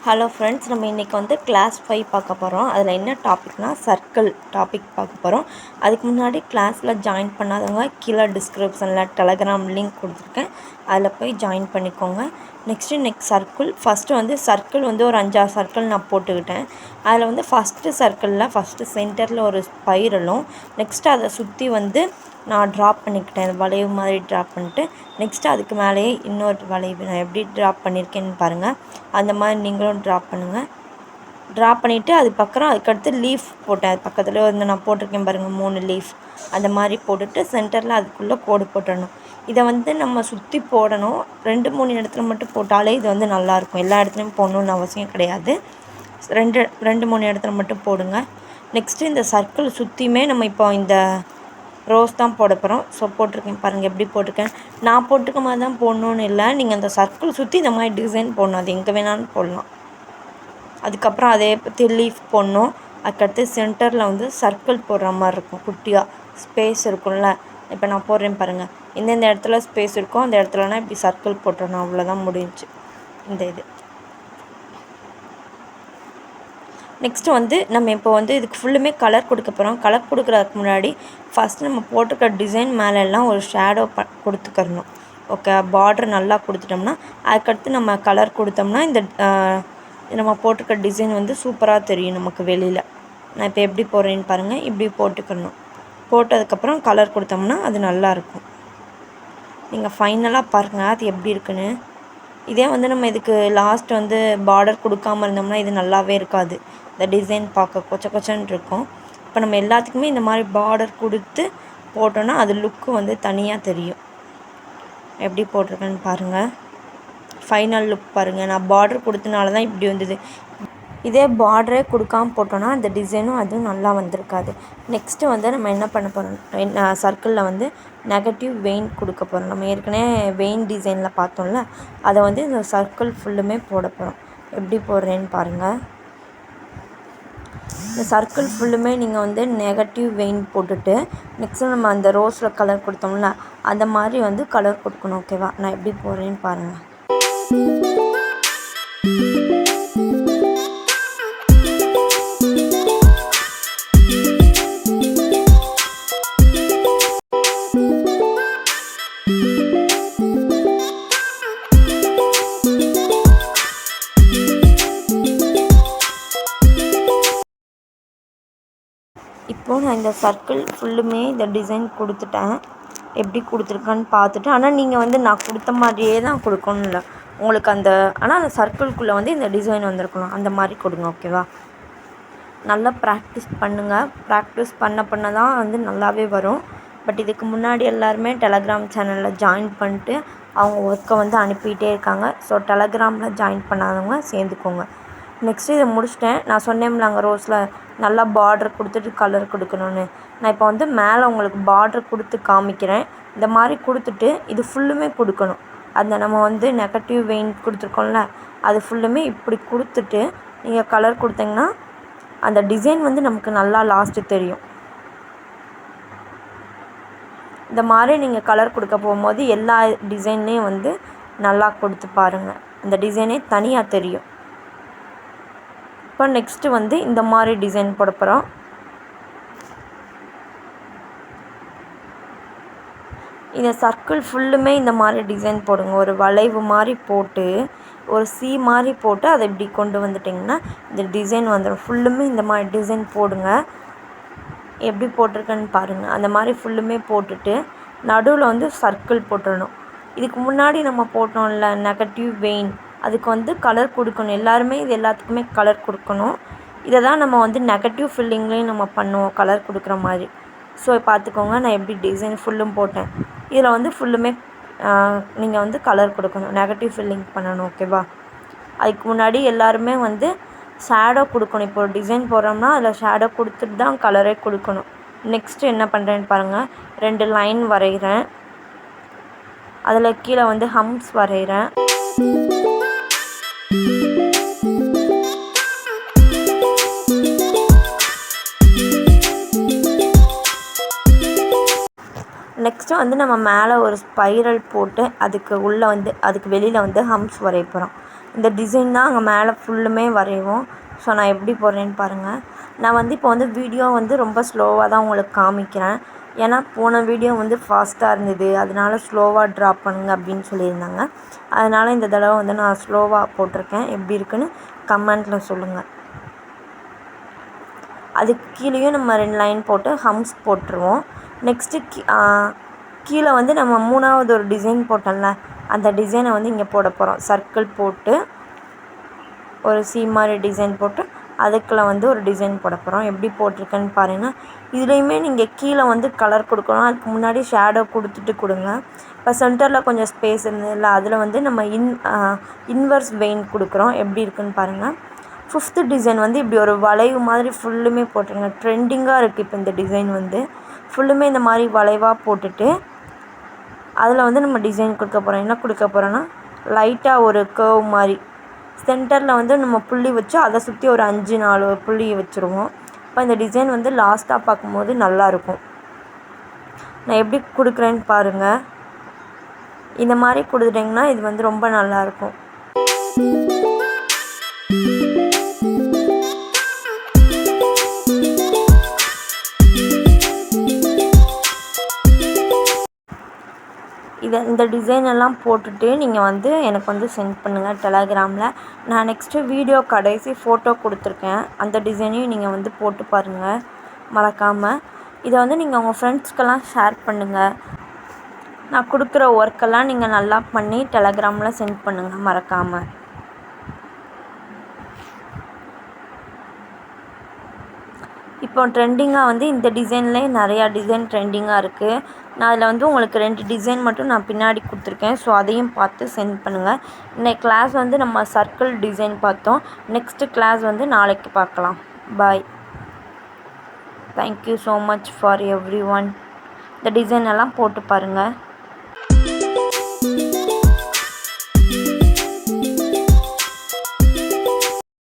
Hello friends, நம்ம இன்றைக்கி வந்து கிளாஸ் 5 பார்க்க போகிறோம். அதில் என்ன டாபிக்னால் சர்க்கிள் டாபிக் பார்க்க போகிறோம். அதுக்கு முன்னாடி கிளாஸில் ஜாயின் பண்ணாதவங்க கீழே டிஸ்கிரிப்ஷனில் டெலகிராம் லிங்க் கொடுத்துருக்கேன், அதில் போய் ஜாயின் பண்ணிக்கோங்க. நெக்ஸ்ட்டு சர்க்கிள் சர்க்கிள் ஒரு 5-6 சர்க்கிள் நான் போட்டுக்கிட்டேன். அதில் ஃபஸ்ட்டு சர்க்கிளில் ஃபஸ்ட்டு சென்டரில் ஒரு ஸ்பைரலும், நெக்ஸ்ட்டு அதை சுற்றி நான் ட்ராப் பண்ணிக்கிட்டேன். வளைவு மாதிரி ட்ராப் பண்ணிட்டு நெக்ஸ்ட்டு அதுக்கு மேலேயே இன்னொரு வளைவு நான் எப்படி ட்ராப் பண்ணியிருக்கேன்னு பாருங்கள். அந்த மாதிரி நீங்களும் ட்ராப் பண்ணுங்கள். ட்ராப் பண்ணிவிட்டு அதுக்கடுத்து லீஃப் போட்டேன். அது பக்கத்தில் நான் போட்டிருக்கேன் பாருங்கள் 3 லீஃப். அந்த மாதிரி போட்டுட்டு சென்டரில் அதுக்குள்ளே கோடு போட்டுடணும். இதை நம்ம சுற்றி போடணும். 2-3 இடத்துல மட்டும் போட்டாலே இது நல்லாயிருக்கும். எல்லா இடத்துலையும் போடணுன்னு அவசியம் கிடையாது. 2-3 இடத்துல மட்டும் போடுங்க. நெக்ஸ்ட்டு இந்த சர்க்கிள் சுற்றியுமே நம்ம இப்போ இந்த ரோஸ் தான் போட போகிறோம். ஸோ போட்டிருக்கேன் பாருங்கள், எப்படி போட்டிருக்கேன். நான் போட்டிருக்க மாதிரி தான் போடணுன்னு இல்லை, நீங்கள் அந்த சர்க்கிள் சுற்றி இந்த மாதிரி டிசைன் போடணும். அது எங்கே வேணாலும் போடலாம். அதுக்கப்புறம் அதே பற்றி லீஃப் போடணும். அதுக்கடுத்து சென்டரில் சர்க்கிள் போடுற மாதிரி இருக்கும். குட்டியாக ஸ்பேஸ் இருக்கும்ல, இப்போ நான் போடுறேன் பாருங்கள். எந்தெந்த இடத்துல ஸ்பேஸ் இருக்கோ அந்த இடத்துலனா இப்படி சர்க்கிள் போட்டுறணும். அவ்வளோதான் முடிஞ்சு இந்த இது. நெக்ஸ்ட்டு நம்ம இப்போ இதுக்கு ஃபுல்லுமே கலர் கொடுக்க போகிறோம். கலர் கொடுக்குறதுக்கு முன்னாடி ஃபஸ்ட் நம்ம போட்டிருக்க டிசைன் மேலெல்லாம் ஒரு ஷேடோ கொடுத்துக்கறணும். ஓகே, பார்டர் நல்லா கொடுத்துட்டோம்னா அதுக்கடுத்து நம்ம கலர் கொடுத்தோம்னா இந்த நம்ம போட்டிருக்க டிசைன் சூப்பராக தெரியும் நமக்கு வெளியில். நான் இப்போ எப்படி போடுறேன்னு பாருங்கள். இப்படி போட்டுக்கணும். போட்டதுக்கப்புறம் கலர் கொடுத்தோம்னா அது நல்லாயிருக்கும். நீங்கள் ஃபைனலாக பாருங்கள் அது எப்படி இருக்குன்னு. இதே நம்ம இதுக்கு லாஸ்ட் பார்டர் கொடுக்காமல் இருந்தோம்னா இது நல்லாவே இருக்காது. இந்த டிசைன் பார்க்க கொச்சன்னு இருக்கும். இப்போ நம்ம எல்லாத்துக்குமே இந்த மாதிரி பார்டர் கொடுத்து போட்டோன்னா அது லுக்கு தனியாக தெரியும். எப்படி போட்டிருக்கேன்னு பாருங்கள். ஃபைனல் லுக் பாருங்கள். நான் பார்டர் கொடுத்தனால தான் இப்படி வந்தது. இதே பார்டரே கொடுக்காமல் போட்டோன்னா அந்த டிசைனும் அதுவும் நல்லா வந்திருக்காது. நெக்ஸ்ட்டு நம்ம என்ன பண்ண போகிறோம், சர்க்கிளில் நெகட்டிவ் வெயின் கொடுக்க போகிறோம். நம்ம ஏற்கனவே வெயின் டிசைனில் பார்த்தோம்ல, அதை இந்த சர்க்கிள் ஃபுல்லுமே போட போகிறோம். எப்படி போடுறேன்னு பாருங்கள். இந்த சர்க்கிள் ஃபுல்லுமே நீங்கள் நெகட்டிவ் வெயின் போட்டுட்டு நெக்ஸ்ட்டு நம்ம அந்த ரோஸில் கலர் கொடுத்தோம்ல அந்த மாதிரி கலர் கொடுக்கணும். ஓகேவா, நான் எப்படி போடுறேன்னு பாருங்கள். இப்போது நான் இந்த சர்க்கிள் ஃபுல்லுமே இந்த டிசைன் கொடுத்துட்டேன். எப்படி கொடுத்துருக்கான்னு பார்த்துட்டு, ஆனால் நீங்கள் நான் கொடுத்த மாதிரியே தான் கொடுக்கணும் இல்லை உங்களுக்கு ஆனால் அந்த சர்க்கிள்குள்ளே இந்த டிசைன் வந்திருக்கணும். அந்த மாதிரி கொடுங்க. ஓகேவா, நல்லா ப்ராக்டிஸ் பண்ணுங்கள். ப்ராக்டிஸ் பண்ண தான் நல்லாவே வரும். பட் இதுக்கு முன்னாடி எல்லாருமே டெலகிராம் சேனலில் ஜாயின் பண்ணிட்டு அவங்க ஒர்க்கை அனுப்பிகிட்டே இருக்காங்க. ஸோ டெலகிராமில் ஜாயின் பண்ணாதவங்க சேர்ந்துக்கோங்க. நெக்ஸ்ட்டு இதை முடிச்சிட்டேன். நான் சொன்னேன்ல அங்கே ரோஸில் நல்லா பார்டர் கொடுத்துட்டு கலர் கொடுக்கணுன்னு. நான் இப்போ மேலே உங்களுக்கு பார்டர் கொடுத்து காமிக்கிறேன். இந்த மாதிரி கொடுத்துட்டு இது ஃபுல்லுமே கொடுக்கணும். அந்த நம்ம நெகட்டிவ் வெயின் கொடுத்துருக்கோம்ல அது ஃபுல்லுமே இப்படி கொடுத்துட்டு நீங்கள் கலர் கொடுத்தீங்கன்னா அந்த டிசைன் நமக்கு நல்லா லாஸ்ட்டு தெரியும். இந்த மாதிரி நீங்கள் கலர் கொடுக்க போகும்போது எல்லா டிசைன்லேயும் நல்லா கொடுத்து பாருங்கள். அந்த டிசைனே தனியாக தெரியும். இப்போ நெக்ஸ்ட்டு இந்த மாதிரி டிசைன் போட போகிறோம். இந்த சர்க்கிள் ஃபுல்லுமே இந்த மாதிரி டிசைன் போடுங்க. ஒரு வளைவு மாதிரி போட்டு ஒரு சி மாதிரி போட்டு அதை இப்படி கொண்டு வந்துட்டிங்கன்னா இந்த டிசைன் வந்துடும். ஃபுல்லுமே இந்த மாதிரி டிசைன் போடுங்க. எப்படி போட்டிருக்கேன்னு பாருங்கள். அந்த மாதிரி ஃபுல்லுமே போட்டுட்டு நடுவில் சர்க்கிள் போட்டுடணும். இதுக்கு முன்னாடி நம்ம போட்டோம்ல நெகட்டிவ் வெயின், அதுக்கு கலர் கொடுக்கணும். எல்லாருமே இது எல்லாத்துக்குமே கலர் கொடுக்கணும். இதை தான் நம்ம நெகட்டிவ் ஃபில்லிங்லேயும் நம்ம பண்ணுவோம் கலர் கொடுக்குற மாதிரி. ஸோ பார்த்துக்கோங்க, நான் எப்படி டிசைன் ஃபுல்லும் போட்டேன். இதில் ஃபுல்லுமே நீங்கள் கலர் கொடுக்கணும், நெகட்டிவ் ஃபில்லிங் பண்ணணும். ஓகேவா, அதுக்கு முன்னாடி எல்லாருமே ஷேடோ கொடுக்கணும். இப்போ ஒரு டிசைன் போடுறோம்னா அதில் ஷேடோ கொடுத்துட்டு தான் கலரே கொடுக்கணும். நெக்ஸ்ட்டு என்ன பண்ணுறேன்னு பாருங்கள். 2 லைன் வரைகிறேன். அதில் கீழே ஹம்ஸ் வரைகிறேன். நெக்ஸ்ட்டு நம்ம மேலே ஒரு ஸ்பைரல் போட்டு அதுக்கு உள்ளே அதுக்கு வெளியில் ஹம்ஸ் வரைய போகிறோம். இந்த டிசைன் தான் அங்கே மேலே ஃபுல்லுமே வரைவோம். ஸோ நான் எப்படி போடுறேன்னு பாருங்கள். நான் வந்து இப்போ வந்து வீடியோ வந்து ரொம்ப ஸ்லோவாக தான் உங்களுக்கு காமிக்கிறேன். ஏன்னா போன வீடியோ வந்து ஃபாஸ்ட்டாக இருந்தது, அதனால ஸ்லோவாக ட்ராப் பண்ணுங்க அப்படின்னு சொல்லியிருந்தாங்க. அதனால் இந்த தடவை வந்து நான் ஸ்லோவாக போட்டிருக்கேன். எப்படி இருக்குன்னு கமெண்ட்டில் சொல்லுங்கள். அதுக்கு கீழேயும் நம்ம 2 லைன் போட்டு ஹம்ஸ் போட்டுருவோம். நெக்ஸ்ட்டு கீழே வந்து நம்ம 3வது ஒரு டிசைன் போட்டோம்ல, அந்த டிசைனை வந்து இங்கே போட போகிறோம். சர்க்கிள் போட்டு ஒரு சி மாதிரி டிசைன் போட்டு அதுக்குள்ளே வந்து ஒரு டிசைன் போட போகிறோம். எப்படி போட்டிருக்கேன்னு பாருங்கள். இதுலேயுமே நீங்கள் கீழே வந்து கலர் கொடுக்கணும். அதுக்கு முன்னாடி ஷேடோ கொடுத்துட்டு கொடுங்க. இப்போ சென்டரில் கொஞ்சம் ஸ்பேஸ் இருந்ததில்ல, அதில் வந்து நம்ம இன்வர்ஸ் வெயின் கொடுக்குறோம். எப்படி இருக்குன்னு பாருங்கள். 5th டிசைன் வந்து இப்படி ஒரு வளைவு மாதிரி ஃபுல்லுமே போட்டுருங்க. ட்ரெண்டிங்காக இருக்குது இப்போ இந்த டிசைன் வந்து. ஃபுல்லுமே இந்த மாதிரி வளைவாக போட்டுட்டு அதில் வந்து நம்ம டிசைன் கொடுக்க போகிறோம். என்ன கொடுக்க போகிறோன்னா லைட்டாக ஒரு கர்வ் மாதிரி சென்டரில் வந்து நம்ம புள்ளி வச்சு அதை சுற்றி ஒரு 5-4 புள்ளி வச்சுருவோம். இப்போ இந்த டிசைன் வந்து லாஸ்ட்டாக பார்க்கும்போது நல்லாயிருக்கும். நான் எப்படி கொடுக்குறேன்னு பாருங்கள். இந்த மாதிரி கொடுத்துட்டிங்கன்னா இது வந்து ரொம்ப நல்லாயிருக்கும். இந்த டிசைன் எல்லாம் போட்டுட்டு நீங்கள் வந்து எனக்கு வந்து சென்ட் பண்ணுங்கள் டெலகிராமில். நான் நெக்ஸ்ட்டு வீடியோ கடைசி ஃபோட்டோ கொடுத்துருக்கேன். அந்த டிசைனையும் நீங்கள் வந்து போட்டு பாருங்கள் மறக்காமல். இதை வந்து நீங்கள் உங்கள் ஃப்ரெண்ட்ஸ்க்கெல்லாம் ஷேர் பண்ணுங்கள். நான் கொடுக்குற ஒர்க்கெல்லாம் நீங்கள் நல்லா பண்ணி டெலகிராமில் சென்ட் பண்ணுங்கள் மறக்காமல். இப்போ ட்ரெண்டிங்காக வந்து இந்த டிசைன்லேயே நிறையா டிசைன் ட்ரெண்டிங்காக இருக்குது. நான் அதில் வந்து உங்களுக்கு 2 டிசைன் மட்டும் நான் பின்னாடி கொடுத்துருக்கேன். ஸோ அதையும் பார்த்து சென்ட் பண்ணுங்கள். இன்னைக்கு கிளாஸ் வந்து நம்ம சர்க்கிள் டிசைன் பார்த்தோம். நெக்ஸ்ட்டு கிளாஸ் வந்து நாளைக்கு பார்க்கலாம். Bye. Thank you so much for everyone. இந்த டிசைன் எல்லாம் போட்டு பாருங்கள்.